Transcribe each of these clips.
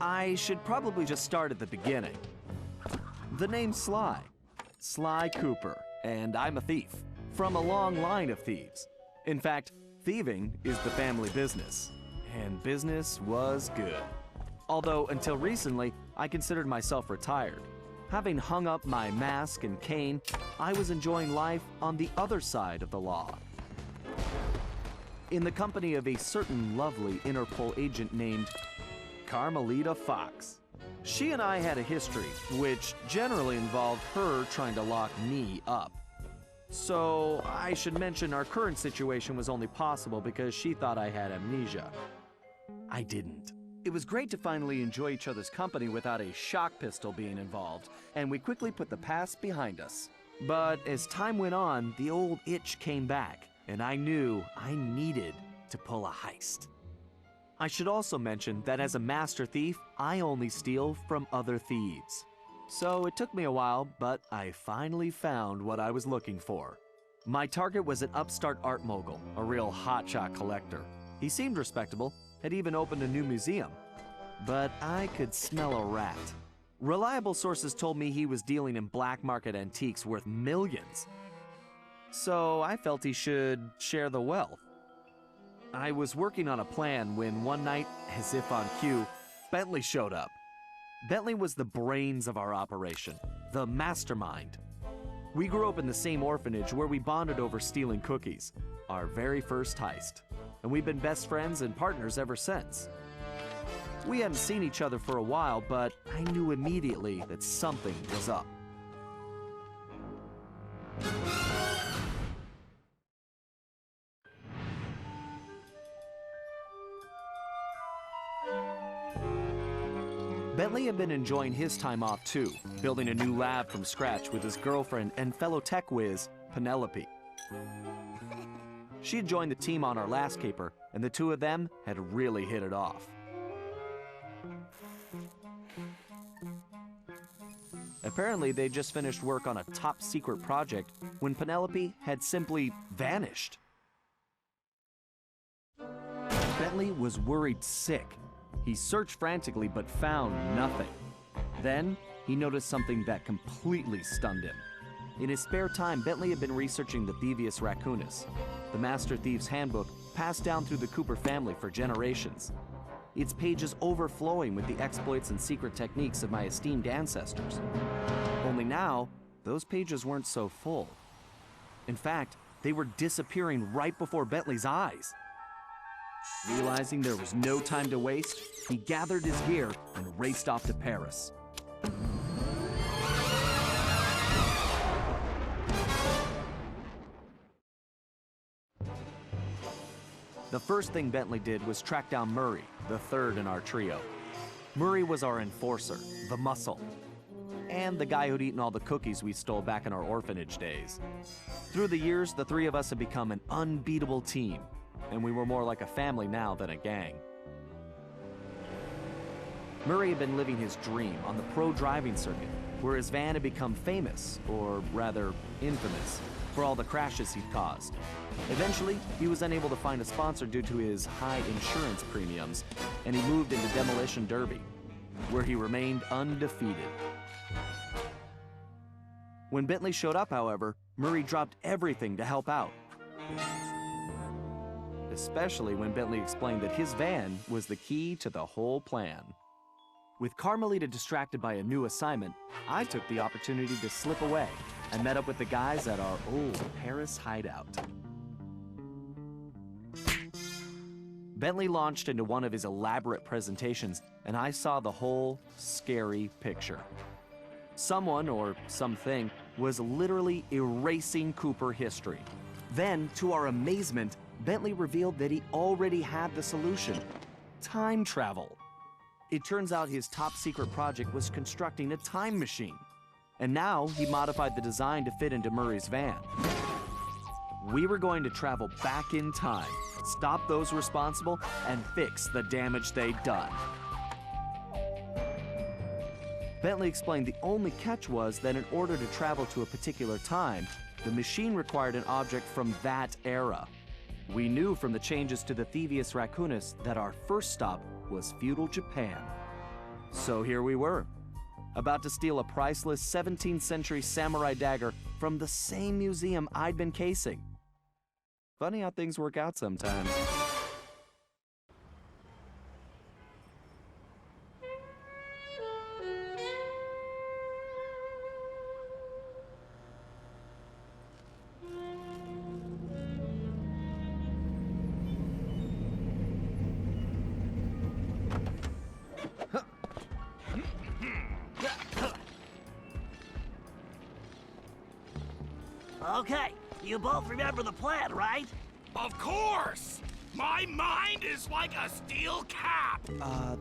I should probably just start at the beginning. The name's Sly. Sly Cooper, and I'm a thief. From a long line of thieves. In fact, thieving is the family business. And business was good. Although, until recently, I considered myself retired. Having hung up my mask and cane, I was enjoying life on the other side of the law. In the company of a certain lovely Interpol agent named Carmelita Fox. She and I had a history, which generally involved her trying to lock me up. So, I should mention our current situation was only possible because she thought I had amnesia. I didn't. It was great to finally enjoy each other's company without a shock pistol being involved, and we quickly put the past behind us. But as time went on, the old itch came back, and I knew I needed to pull a heist. I should also mention that as a master thief, I only steal from other thieves. So it took me a while, but I finally found what I was looking for. My target was an upstart art mogul, a real hotshot collector. He seemed respectable, had even opened a new museum. But I could smell a rat. Reliable sources told me he was dealing in black market antiques worth millions. So I felt he should share the wealth. I was working on a plan when one night, as if on cue, Bentley showed up. Bentley was the brains of our operation, the mastermind. We grew up in the same orphanage where we bonded over stealing cookies, our very first heist. And we've been best friends and partners ever since. We hadn't seen each other for a while, but I knew immediately that something was up. Bentley had been enjoying his time off too, building a new lab from scratch with his girlfriend and fellow tech whiz, Penelope. She had joined the team on our last caper, and the two of them had really hit it off. Apparently, they just finished work on a top-secret project when Penelope had simply vanished. Bentley was worried sick. He searched frantically but found nothing. Then, he noticed something that completely stunned him. In his spare time, Bentley had been researching the Thievius Raccoonus, the Master Thief's handbook passed down through the Cooper family for generations. Its pages overflowing with the exploits and secret techniques of my esteemed ancestors. Only now, those pages weren't so full. In fact, they were disappearing right before Bentley's eyes. Realizing there was no time to waste, he gathered his gear and raced off to Paris. The first thing Bentley did was track down Murray, the third in our trio. Murray was our enforcer, the muscle, and the guy who'd eaten all the cookies we stole back in our orphanage days. Through the years, the three of us had become an unbeatable team, and we were more like a family now than a gang. Murray had been living his dream on the pro driving circuit, where his van had become famous, or rather infamous, for all the crashes he'd caused. Eventually, he was unable to find a sponsor due to his high insurance premiums, and he moved into Demolition Derby, where he remained undefeated. When Bentley showed up, however, Murray dropped everything to help out. Especially when Bentley explained that his van was the key to the whole plan. With Carmelita distracted by a new assignment, I took the opportunity to slip away and met up with the guys at our old Paris hideout. Bentley launched into one of his elaborate presentations, and I saw the whole scary picture. Someone, or something, was literally erasing Cooper history. Then, to our amazement, Bentley revealed that he already had the solution: time travel. It turns out his top-secret project was constructing a time machine. And now he modified the design to fit into Murray's van. We were going to travel back in time, stop those responsible, and fix the damage they'd done. Bentley explained the only catch was that in order to travel to a particular time, the machine required an object from that era. We knew from the changes to the Thievius Raccoonus that our first stop was feudal Japan. So here we were, about to steal a priceless 17th century samurai dagger from the same museum I'd been casing. Funny how things work out sometimes. Okay, you both remember the plan, right? Of course! My mind is like a steel cap!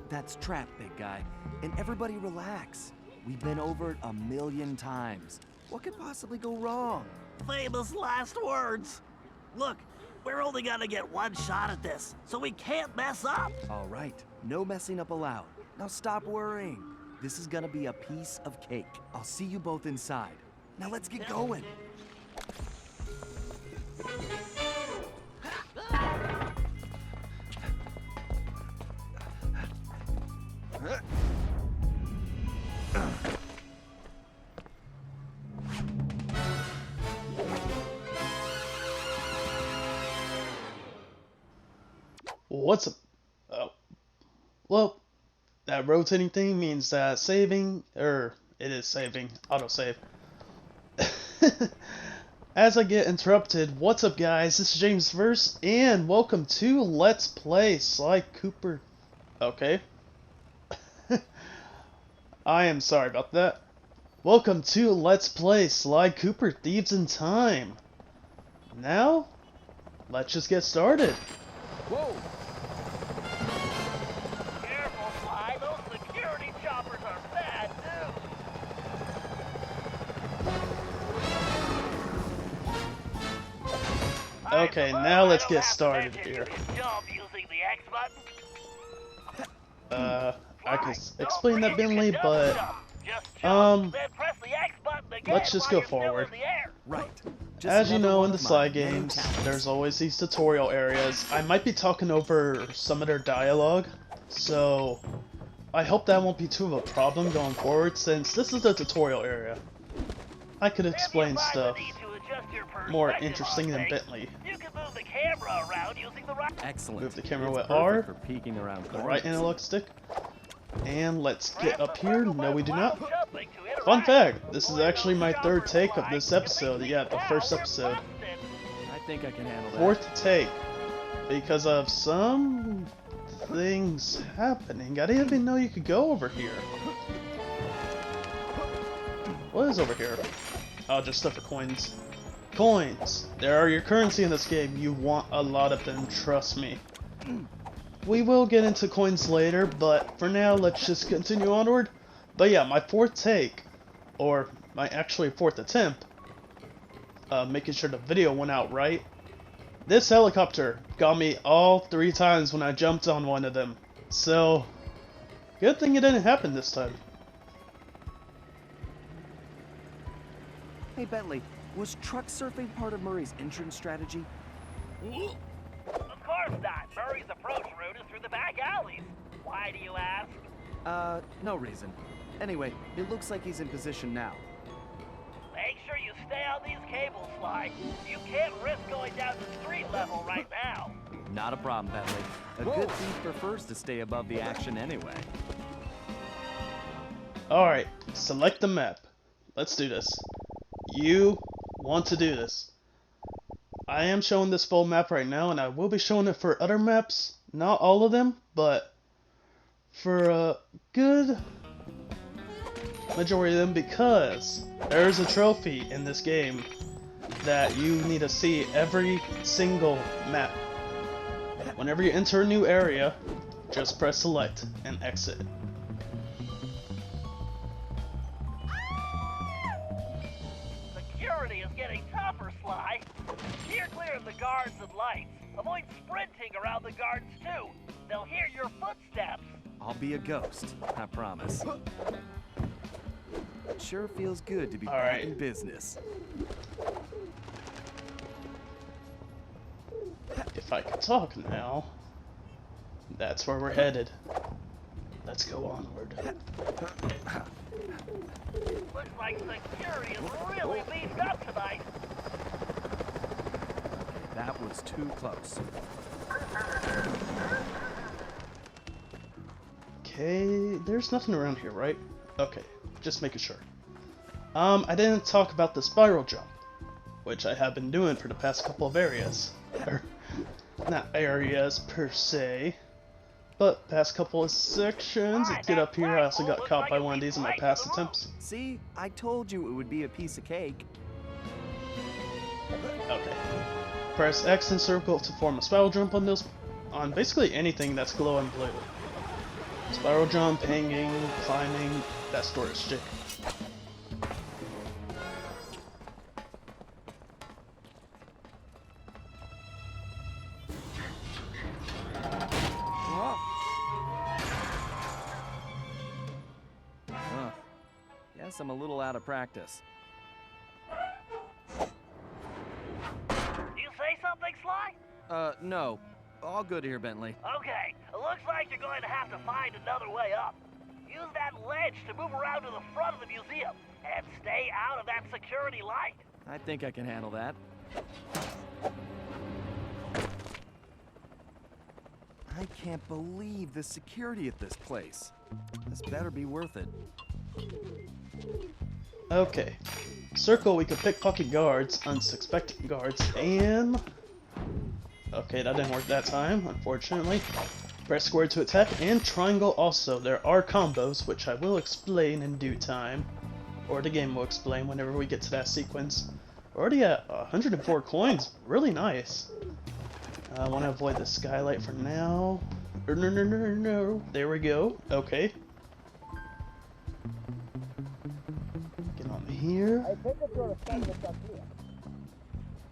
That's trap, big guy. And everybody relax. We've been over it a million times. What could possibly go wrong? Famous last words. Look, we're only gonna get one shot at this, so we can't mess up. All right, no messing up allowed. Now stop worrying. This is gonna be a piece of cake. I'll see you both inside. Now let's get going. What's up? Oh, well, that rotating thing means that saving, it is saving, autosave. As I get interrupted, what's up guys, this is James Verse, and welcome to Let's Play Sly Cooper. Okay. I am sorry about that. Welcome to Let's Play Sly Cooper Thieves in Time. Now, let's just get started. Whoa! Careful, Sly. Those security choppers are bad news. Okay, now let's get started here. I could explain that Bentley, but let's just go forward. Right. As you know, in the Sly games, there's always these tutorial areas. I might be talking over some of their dialogue, so I hope that won't be too of a problem going forward, since this is a tutorial area. I could explain stuff more interesting than Bentley. You can move the camera around using the right. Excellent. Move the camera It's with perfect R, for peeking around the right corners. analog stick, and let's get up here. No, we do not. Fun fact, this is actually my third take of this episode. Yeah, the first episode. I think I can handle that. Fourth take. Because of some things happening. I didn't even know you could go over here. What is over here? Oh, just stuff for coins. Coins! They are your currency in this game. You want a lot of them, trust me. We will get into coins later, but for now, let's just continue onward. But yeah, my fourth take, or my actually fourth attempt, making sure the video went out right. This helicopter got me all 3 times when I jumped on one of them. So, good thing it didn't happen this time. Hey Bentley, was truck surfing part of Murray's entrance strategy? Of course not. Murray's approach route is through the back alleys. Why do you ask? No reason. Anyway, it looks like he's in position now. Make sure you stay on these cables, Sly. You can't risk going down to street level right now. Not a problem, Bentley. A good thief prefers to stay above the action anyway. Alright, select the map. Let's do this. You want to do this. I am showing this full map right now, and I will be showing it for other maps. Not all of them, but for a good majority of them, because there's a trophy in this game that you need to see every single map. Whenever you enter a new area, just press select and exit. Security is getting tougher, Sly. Steer clear of the guards and lights. Avoid sprinting around the guards, too. They'll hear your footsteps. I'll be a ghost, I promise. It sure feels good to be All back right. in business. If I could talk now, that's where we're headed. Let's go onward. Looks like security is really beefed up tonight. That was too close. Okay, there's nothing around here, right? Okay, just making sure. I didn't talk about the spiral jump, which I have been doing for the past couple of areas. Not areas per se, but past couple of sections. Let's get up here. I also got caught by one of these in my past attempts. See, I told you it would be a piece of cake. Okay. Press X and circle to form a spiral jump on basically anything that's glowing blue. Spiral jump, hanging, climbing, that storage stick. Guess I'm a little out of practice. You say something, Sly? No. All good here, Bentley. Okay, it looks like you're going to have to find another way up. Use that ledge to move around to the front of the museum, and stay out of that security light. I think I can handle that. I can't believe the security at this place. This better be worth it. Okay. Circle, we can pickpocket guards, unsuspecting guards, and... Okay, that didn't work that time, unfortunately. Press square to attack, and triangle also. There are combos, which I will explain in due time. Or the game will explain whenever we get to that sequence. We're already at 104 coins. Really nice. I want to avoid the skylight for now. No. There we go. Okay. Get on here. I take it your assignments are clear.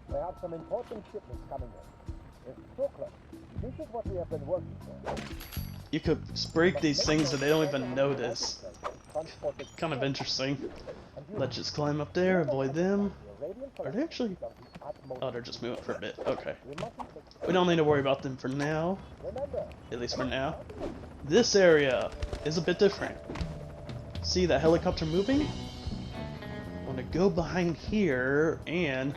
We have some important shipments coming in. It's chocolate. This is what we have been working for. You could break these things and they don't even notice. Kind of interesting. Let's just climb up there, avoid them. Are they actually... Oh, they're just moving for a bit. Okay. We don't need to worry about them for now. At least for now. This area is a bit different. See that helicopter moving? I want to go behind here and...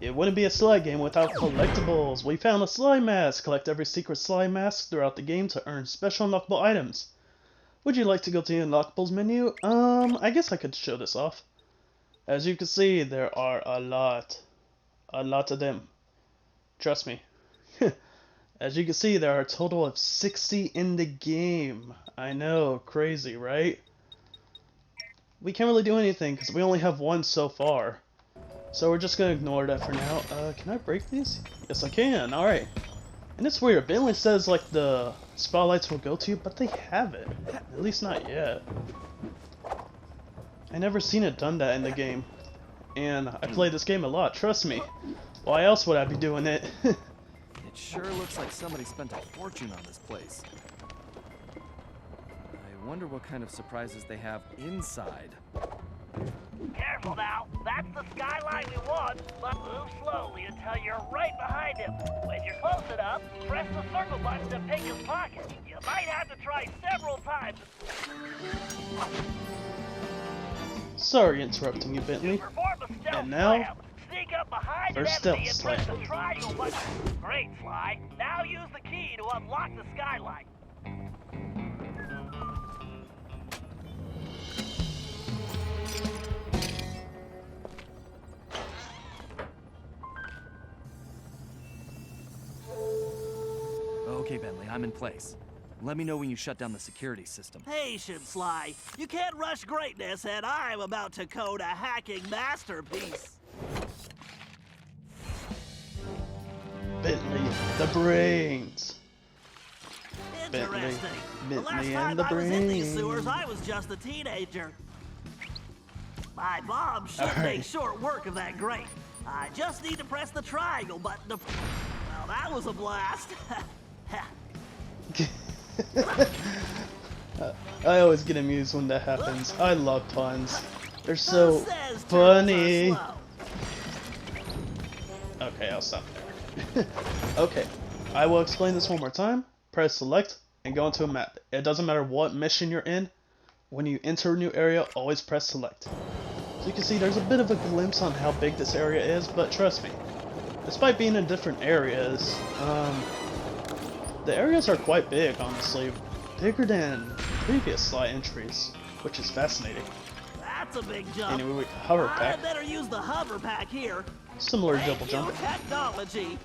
It wouldn't be a Sly game without collectibles. We found a Sly mask. Collect every secret Sly mask throughout the game to earn special unlockable items. Would you like to go to the unlockables menu? I guess I could show this off. As you can see, there are a lot of them. Trust me. As you can see, there are a total of 60 in the game. I know, crazy, right? We can't really do anything because we only have one so far. So we're just gonna ignore that for now. Can I break these? Yes, I can. Alright. And it's weird. Bentley says like the spotlights will go to you, but they haven't. At least not yet. I never seen it done that in the game. And I play this game a lot, trust me. Why else would I be doing it? It sure looks like somebody spent a fortune on this place. I wonder what kind of surprises they have inside. Careful now, that's the skyline we want, but move slowly until you're right behind him. When you're close enough, press the circle button to pick his pocket. You might have to try several times. Sorry interrupting you, Bentley. Perform a stealth And now, slam. Sneak up behind an first enemy stealth and press slam. the triangle button. Great, Sly. Now use the key to unlock the skylight. Okay, Bentley, I'm in place. Let me know when you shut down the security system. Patience, Sly. You can't rush greatness, and I'm about to code a hacking masterpiece. Bentley, the brains. Interesting. The last Bentley time and the I was in these brains. sewers, I was just a teenager. My mom should All right. make short work of that grate. I just need to press the triangle button to... Well, that was a blast. I always get amused when that happens. I love puns. They're so Who says turns are funny. slow? Okay, I'll stop there. Okay, I will explain this one more time. Press select and go into a map. It doesn't matter what mission you're in. When you enter a new area, always press select. So you can see there's a bit of a glimpse on how big this area is, but trust me, despite being in different areas, the areas are quite big, honestly. Bigger than previous Sly entries, which is fascinating. That's a big jump. Anyway, hover I pack. better use the hover pack here. Similar to Thank double you, jump. technology.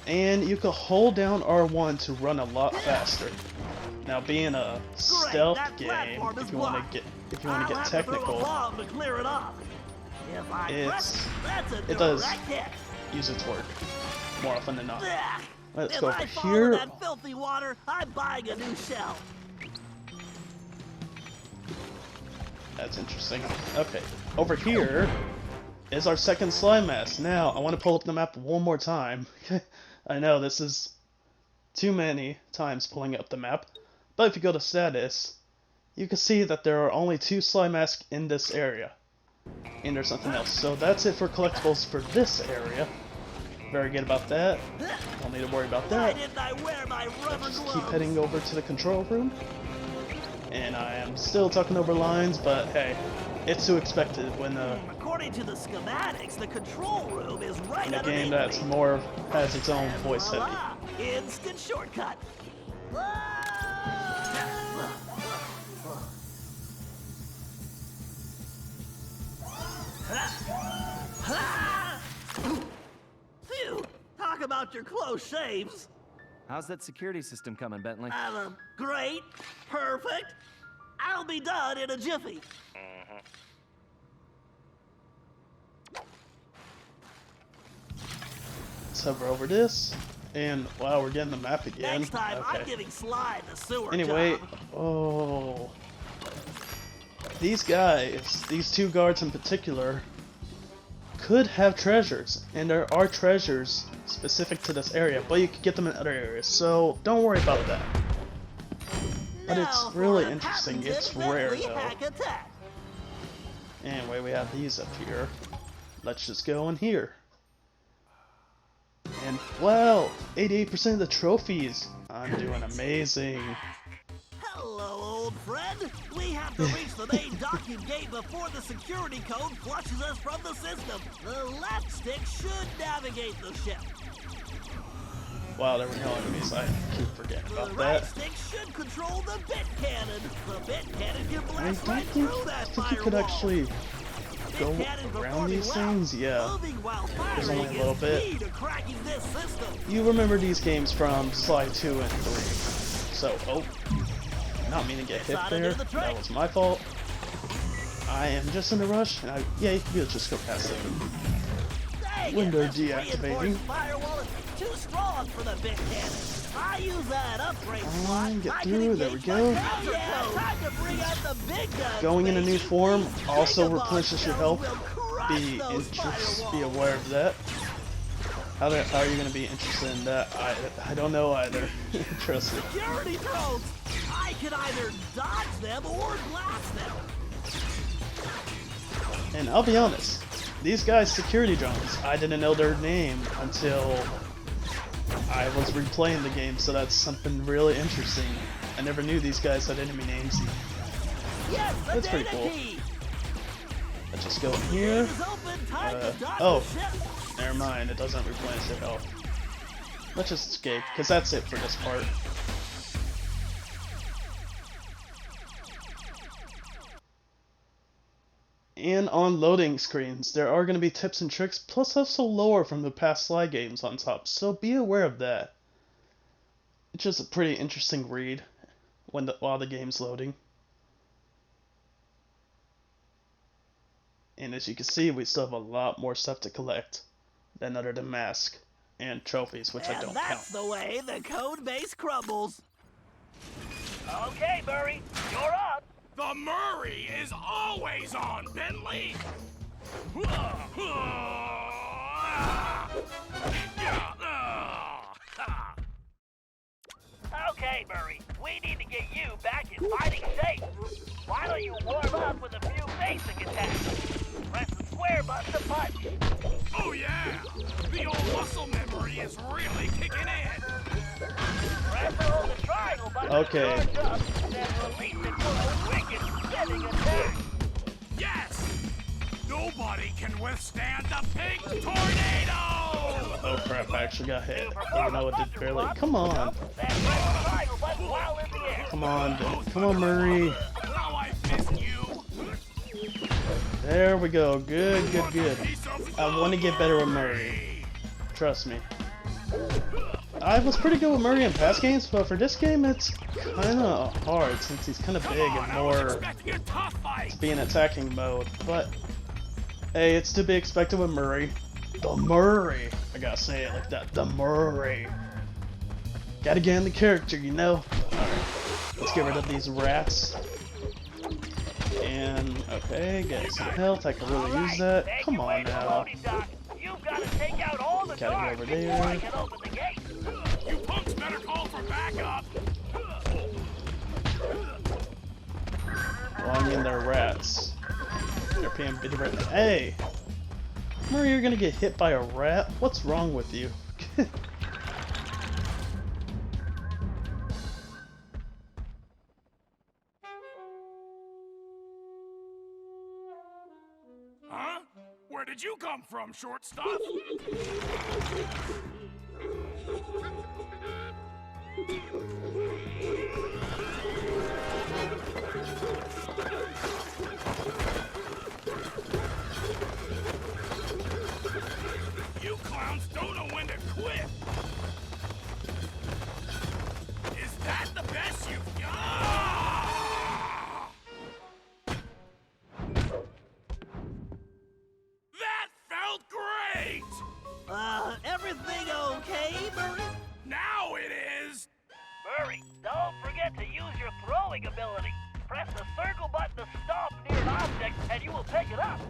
And you can hold down R1 to run a lot faster. Now, being a stealth that game, platform is if you want blocked. to get I'll have to throw a technical, bomb to clear it off. If I press, that's a it does direct hit. use its work more often than not. Ugh. Let's if go I over fall here. in that filthy water, I'm buying a new shell. That's interesting. Okay, over here is our second Sly mask. Now, I want to pull up the map one more time. I know this is too many times pulling up the map, but if you go to status, you can see that there are only 2 Sly masks in this area. And there's nothing else. So that's it for collectibles for this area. Very good about that. Don't need to worry about Why that. didn't I wear my rubber Just gloves? keep heading over to the control room. And I am still talking over lines, but hey, it's to expected when According to the schematics, the control room is right in a underneath game that's me. more has its own And voice heavy. voila, instant shortcut. Phew! Talk about your close shaves. How's that security system coming, Bentley? Great, perfect. I'll be done in a jiffy. Let's hover over this, and wow, we're getting the map again. Next time, Okay. I'm giving Sly the sewer Anyway, job. oh, these guys, these 2 guards in particular, could have treasures, and there are treasures specific to this area, but you can get them in other areas, so don't worry about that. But Now it's for really a interesting. patented It's rare Bentley though. hack attack. Anyway, we have these up here. Let's just go in here. And wow, 88% of the trophies. I'm doing amazing. Hello, old friend. We have to reach the main docking gate before the security code flushes us from the system. The left stick should navigate the ship. Wow, there were no enemies. I keep forgetting The about right that. stick should control the bit cannon. The bit cannon can I blast don't right think, through that you could firewall. actually go Bit cannon around performing these well. things. Yeah. Moving while There's only a firing little is bit. key to cracking this system. You remember these games from Sly 2 and 3. So, oh, not meaning to get hit Gotta do there. the trick. That was my fault. I am just in a rush. And yeah, you can just go past it. Dang Window it, this deactivating. reinforced firewall is too strong for the bit cannon. I use that upgrade slot. Get I can through, there we engage my go. counter code. Time to bring out the big guns, Going in a new baby. form These also Megabot replenishes your shells health. will crush Be those firewalls. aware of that. How are you going to be interested in that? I don't know either. Trust me. Security drones! I can either dodge them or blast them. And I'll be honest, these guys, security drones, I didn't know their name until I was replaying the game, so that's something really interesting. I never knew these guys had enemy names. Yes, the That's pretty data cool. key. Let's just go in Gate here. is open. Time to dock Oh. the ship. Never mind, it doesn't replenish your health. Let's just escape, because that's it for this part. And on loading screens, there are going to be tips and tricks, plus also lore from the past Sly games on top, so be aware of that. It's just a pretty interesting read while the game's loading. And as you can see, we still have a lot more stuff to collect than other than mask and trophies, which I And don't that's count. the way the code base crumbles. Okay, Murray, you're up. The Murray is always on, Bentley. Okay, Murray, we need to get you back in fighting shape. Why don't you warm up with a few basic attacks? Press the square button to punch. Oh yeah, the old muscle memory is really kicking in. Press and hold the triangle Okay. Charge up, then release it for a wicked spinning attack. Yes! Nobody can withstand the pink tornado! Oh crap, I actually got hit. Even though it did barely. Come on. Then press the triangle button while in the air. Come on. Come on, Murray. How I missed you! There we go. Good, good, good. I want to get better with Murray. Trust me. I was pretty good with Murray in past games, but for this game, it's kind of hard since he's kind of big and more to be in attacking mode. But hey, it's to be expected with Murray. The Murray. I gotta say it like that. The Murray. Gotta get in the character, you know. Alright, let's get rid of these rats. And okay, get some health. I can really use that. Come on now. You've got to take out all the Gotta guards go over before I there. can open the gate. You punks better call for backup! Well, I mean, they're rats. They're being bitty rats. Hey! Murray, you're gonna get hit by a rat? What's wrong with you? Huh? Where did you come from, shortstop? You clowns don't know when to quit! Is that the best you've got? That felt great! Everything okay, Murray? Now it is! Murray, don't forget to use your throwing ability. Press the circle button to stomp near an object, and you will pick it up.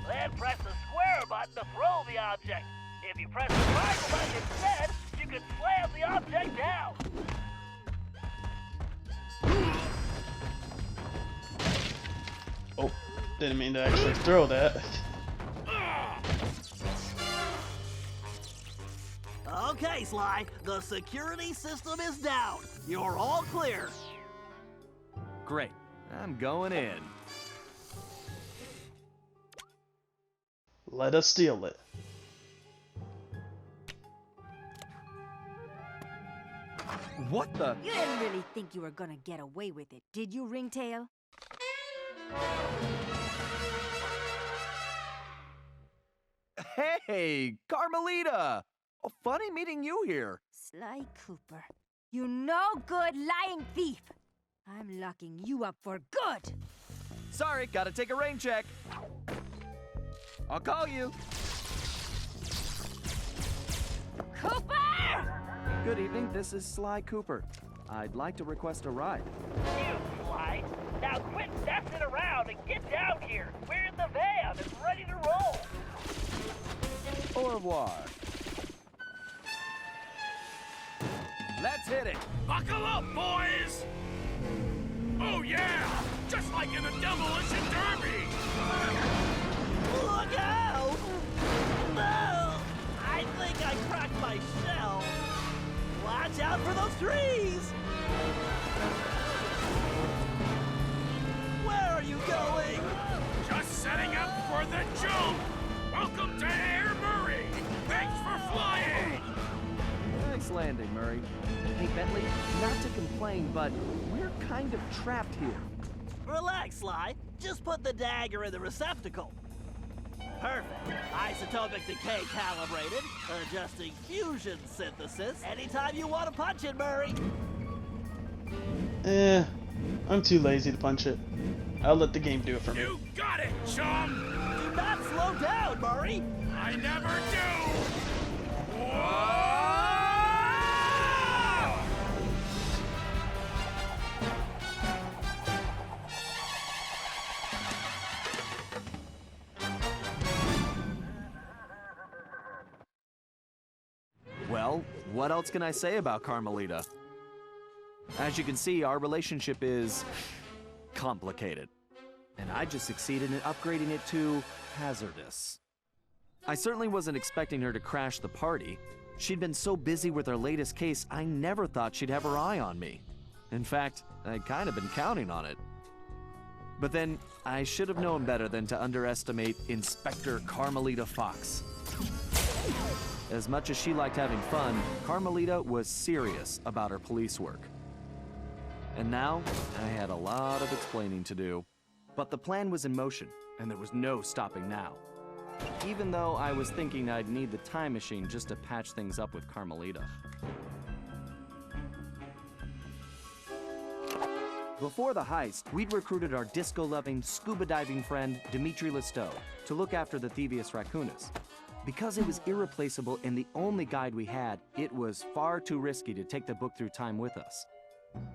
Then press the square button to throw the object. If you press the triangle button instead, you can slam the object down. Oh, didn't mean to actually throw that. Okay, Sly, the security system is down. You're all clear. Great. I'm going in. Let us steal it. What the? You didn't really think you were gonna get away with it, did you, Ringtail? Hey, Carmelita! Oh, funny meeting you here. Sly Cooper, you no good lying thief! I'm locking you up for good! Sorry, gotta take a rain check. I'll call you. Cooper! Good evening, this is Sly Cooper. I'd like to request a ride. You, Sly. Now quit messing around and get down here. We're in the van and ready to roll. Au revoir. Let's hit it. Buckle up, boys! Oh yeah! Just like in a demolition derby! Look out! No! I think I cracked my shell. Watch out for those trees! Where are you going? Just setting up for the jump! Welcome to Air Murray! Thanks for flying! Nice landing, Murray. Hey, Bentley, not to complain, but we're kind of trapped here. Relax, Sly. Just put the dagger in the receptacle. Perfect. Isotopic decay calibrated. Adjusting fusion synthesis. Anytime you want to punch it, Murray. I'm too lazy to punch it. I'll let the game do it for me. You got it, chum! Do not slow down, Murray. I never do! Whoa! Well, what else can I say about Carmelita? As you can see, our relationship is complicated. And I just succeeded in upgrading it to hazardous. I certainly wasn't expecting her to crash the party. She'd been so busy with her latest case, I never thought she'd have her eye on me. In fact, I'd kind of been counting on it. But then, I should have known better than to underestimate Inspector Carmelita Fox. As much as she liked having fun, Carmelita was serious about her police work. And now, I had a lot of explaining to do. But the plan was in motion, and there was no stopping now. Even though I was thinking I'd need the time machine just to patch things up with Carmelita. Before the heist, we'd recruited our disco-loving, scuba-diving friend, Dimitri Listeau, to look after the Thievius Raccoonus. Because it was irreplaceable and the only guide we had, it was far too risky to take the book through time with us.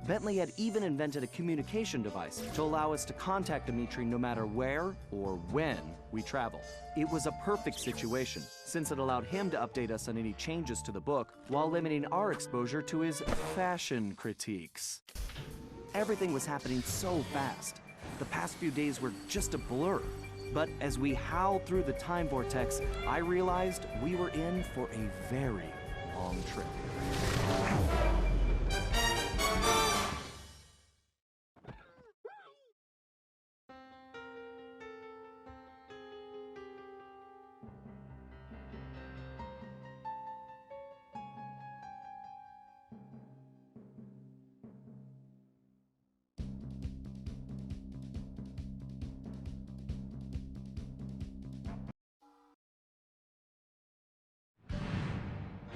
Bentley had even invented a communication device to allow us to contact Dimitri no matter where or when we traveled. It was a perfect situation, since it allowed him to update us on any changes to the book while limiting our exposure to his fashion critiques. Everything was happening so fast. The past few days were just a blur. But as we howled through the time vortex, I realized we were in for a very long trip.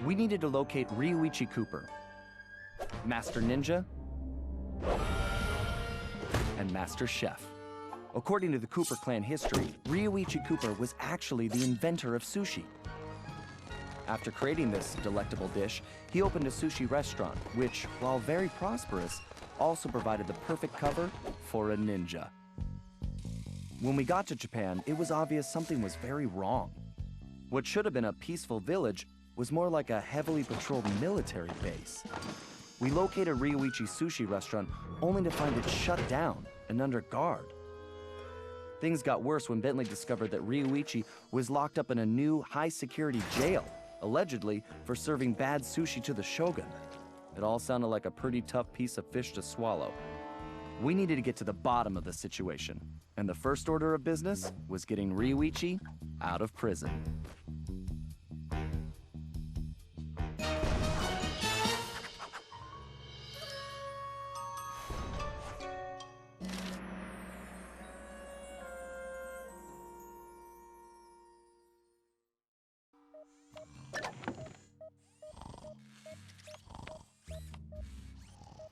We needed to locate Ryuichi Cooper, Master Ninja, and Master Chef. According to the Cooper clan history, Ryuichi Cooper was actually the inventor of sushi. After creating this delectable dish, he opened a sushi restaurant, which, while very prosperous, also provided the perfect cover for a ninja. When we got to Japan, it was obvious something was very wrong. What should have been a peaceful village was more like a heavily patrolled military base. We located Ryuichi's sushi restaurant only to find it shut down and under guard. Things got worse when Bentley discovered that Ryuichi was locked up in a new high-security jail, allegedly for serving bad sushi to the shogun. It all sounded like a pretty tough piece of fish to swallow. We needed to get to the bottom of the situation, and the first order of business was getting Ryuichi out of prison.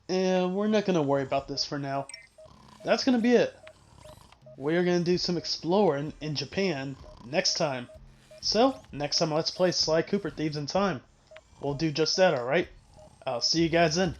And we're not going to worry about this for now. That's going to be it. We're going to do some exploring in Japan next time. So, next time let's play Sly Cooper Thieves in Time. We'll do just that, alright? I'll see you guys then.